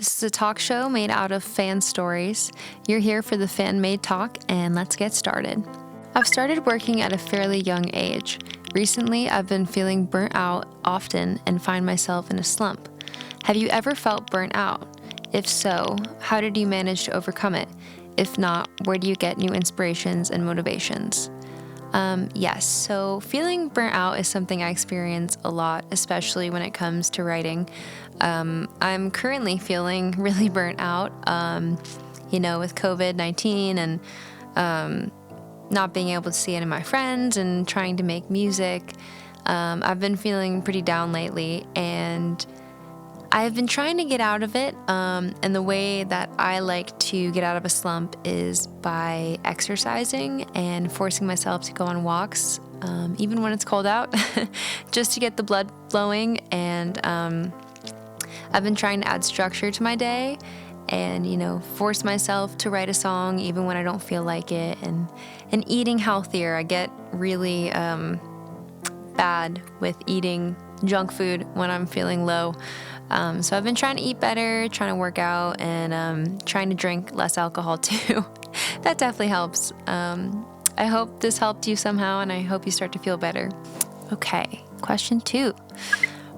This is a talk show made out of fan stories. You're here for the fan-made talk, and let's get started. I've started working at a fairly young age. Recently, I've been feeling burnt out often and find myself in a slump. Have you ever felt burnt out? If so, how did you manage to overcome it? If not, where do you get new inspirations and motivations? Yes, so feeling burnt out is something I experience a lot, especially when it comes to writing. I'm currently feeling really burnt out, with COVID-19 and not being able to see any of my friends and trying to make music. I've been feeling pretty down lately, and I've been trying to get out of it, and the way that I like to get out of a slump is by exercising and forcing myself to go on walks, even when it's cold out, just to get the blood flowing. And I've been trying to add structure to my day and, force myself to write a song even when I don't feel like it, and eating healthier. I get really bad with eating junk food when I'm feeling low. So I've been trying to eat better, trying to work out, and trying to drink less alcohol too. That definitely helps. I hope this helped you somehow, and I hope you start to feel better. Okay, question 2.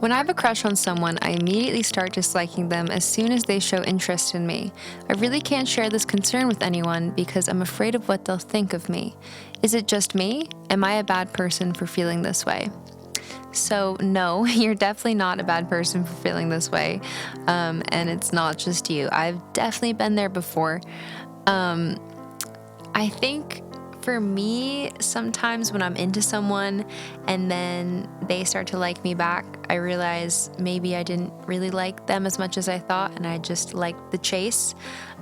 When I have a crush on someone, I immediately start disliking them as soon as they show interest in me. I really can't share this concern with anyone because I'm afraid of what they'll think of me. Is it just me? Am I a bad person for feeling this way? So no, you're definitely not a bad person for feeling this way, and it's not just you. I've definitely been there before. I think for me, sometimes when I'm into someone and then they start to like me back, I realize maybe I didn't really like them as much as I thought, and I just liked the chase.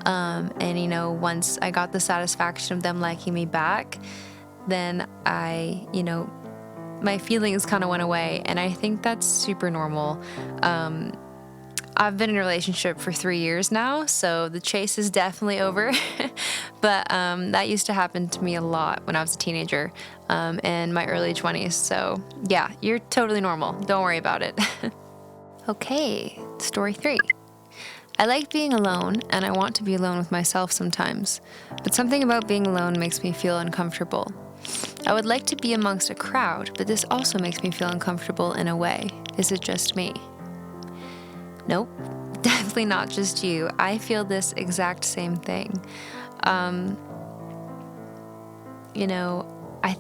Once I got the satisfaction of them liking me back, then my feelings kind of went away, and I think that's super normal. I've been in a relationship for 3 years now, so the chase is definitely over. But that used to happen to me a lot when I was a teenager, in my early 20s. So yeah, you're totally normal. Don't worry about it. Okay, story 3. I like being alone, and I want to be alone with myself sometimes, but something about being alone makes me feel uncomfortable. I would like to be amongst a crowd, but this also makes me feel uncomfortable in a way. Is it just me? Nope, definitely not just you. I feel this exact same thing. I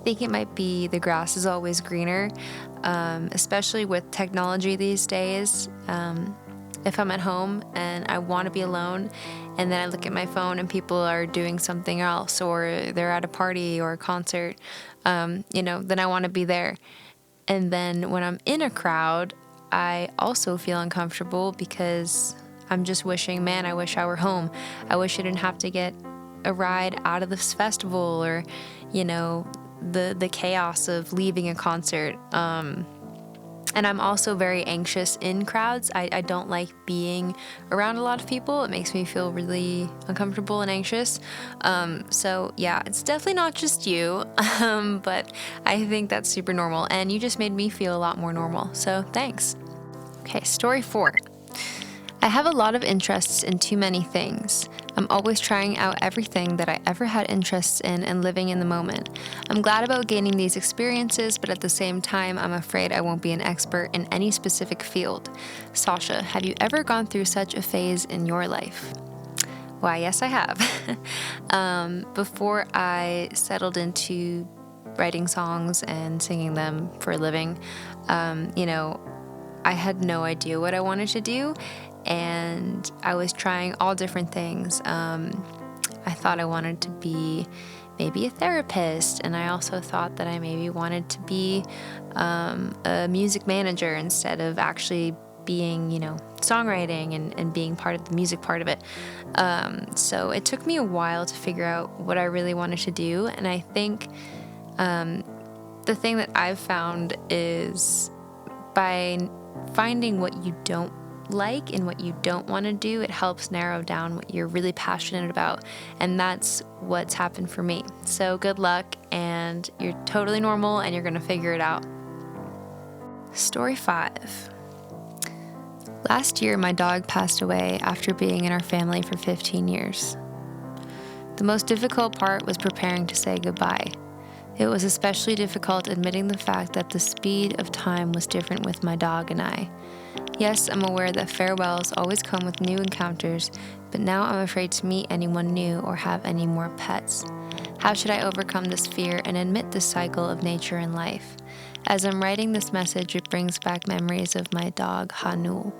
think it might be the grass is always greener, especially with technology these days. If I'm at home and I want to be alone, and then I look at my phone and people are doing something else, or they're at a party or a concert, then I want to be there. And then when I'm in a crowd, I also feel uncomfortable because I'm just wishing, man, I wish I were home. I wish I didn't have to get a ride out of this festival, or, the chaos of leaving a concert. And I'm also very anxious in crowds. I don't like being around a lot of people. It makes me feel really uncomfortable and anxious. So yeah, it's definitely not just you, but I think that's super normal. And you just made me feel a lot more normal. So thanks. Okay, story 4. I have a lot of interests in too many things. I'm always trying out everything that I ever had interests in and living in the moment. I'm glad about gaining these experiences, but at the same time, I'm afraid I won't be an expert in any specific field. Sasha, have you ever gone through such a phase in your life? Why, yes, I have. Before I settled into writing songs and singing them for a living, I had no idea what I wanted to do, and I was trying all different things. I thought I wanted to be maybe a therapist, and I also thought that I maybe wanted to be a music manager instead of actually being, songwriting and being part of the music part of it. So it took me a while to figure out what I really wanted to do, and I think the thing that I've found is by finding what you don't like and what you don't want to do, it helps narrow down what you're really passionate about, and that's what's happened for me. So good luck, and you're totally normal, and you're gonna figure it out. Story 5. Last year, my dog passed away after being in our family for 15 years. The most difficult part was preparing to say goodbye. It was especially difficult admitting the fact that the speed of time was different with my dog and I. Yes, I'm aware that farewells always come with new encounters, but now I'm afraid to meet anyone new or have any more pets. How should I overcome this fear and admit this cycle of nature and life? As I'm writing this message, it brings back memories of my dog, Hanul.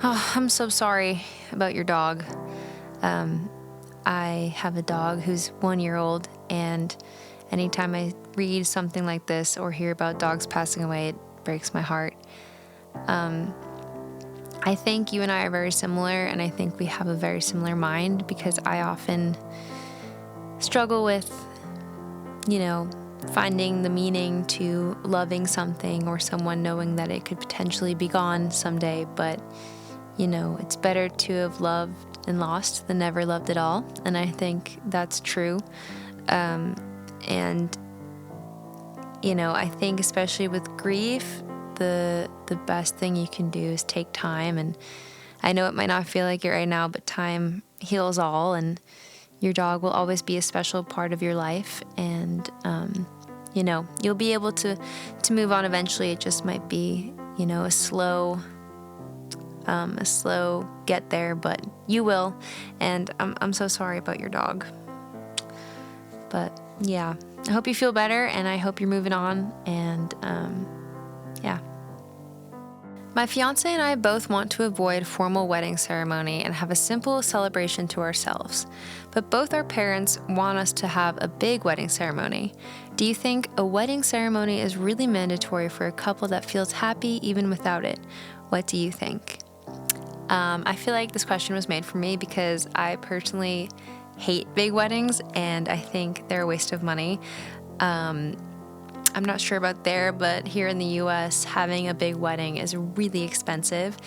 Oh, I'm so sorry about your dog. I have a dog who's 1 year old, and anytime I read something like this or hear about dogs passing away, it breaks my heart. I think you and I are very similar, and I think we have a very similar mind, because I often struggle with, finding the meaning to loving something or someone, knowing that it could potentially be gone someday, but it's better to have loved and lost than never loved at all. And I think that's true. I think especially with grief, the best thing you can do is take time. And I know it might not feel like it right now, but time heals all, and your dog will always be a special part of your life. And, you'll be able to move on eventually. It just might be, a slow get there, but you will. And I'm so sorry about your dog. But yeah, I hope you feel better, and I hope you're moving on. And yeah. My fiance and I both want to avoid formal wedding ceremony and have a simple celebration to ourselves. But both our parents want us to have a big wedding ceremony. Do you think a wedding ceremony is really mandatory for a couple that feels happy even without it? What do you think? I feel like this question was made for me because I personally hate big weddings, and I think they're a waste of money. I'm not sure about there, but here in the US, having a big wedding is really expensive.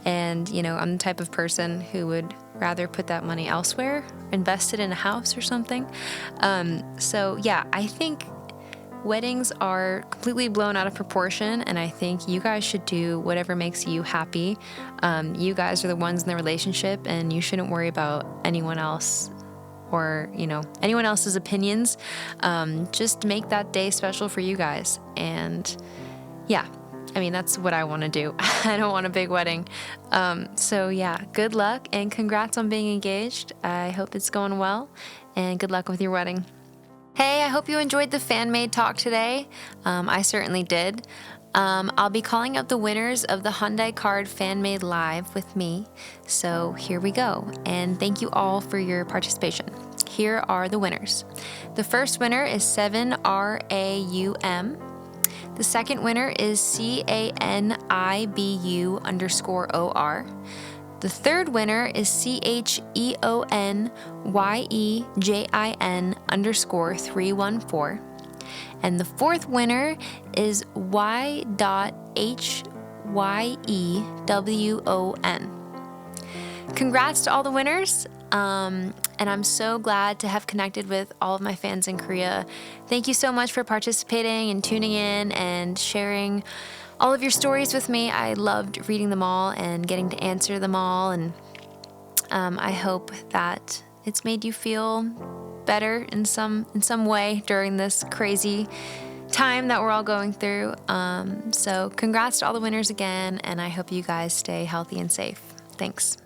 And, I'm the type of person who would rather put that money elsewhere, invest it in a house or something. So yeah, I think weddings are completely blown out of proportion, and I think you guys should do whatever makes you happy. You guys are the ones in the relationship, and you shouldn't worry about anyone else or, anyone else's opinions. Just make that day special for you guys. And yeah, that's what I want to do. I don't want a big wedding. So yeah, good luck and congrats on being engaged. I hope it's going well, and good luck with your wedding. Hey, I hope you enjoyed the fan-made talk today. I certainly did. I'll be calling out the winners of the Hyundai Card Fan-Made Live with me. So here we go. And thank you all for your participation. Here are the winners. The first winner is 7RAUM. The second winner is CANIBU_OR. The third winner is CHEONYEJIN_314. And the fourth winner is Y.HYEWON. Congrats to all the winners. And I'm so glad to have connected with all of my fans in Korea. Thank you so much for participating and tuning in and sharing all of your stories with me. I loved reading them all and getting to answer them all. And I hope that it's made you feel better in some way during this crazy time that we're all going through. So congrats to all the winners again, and I hope you guys stay healthy and safe. Thanks.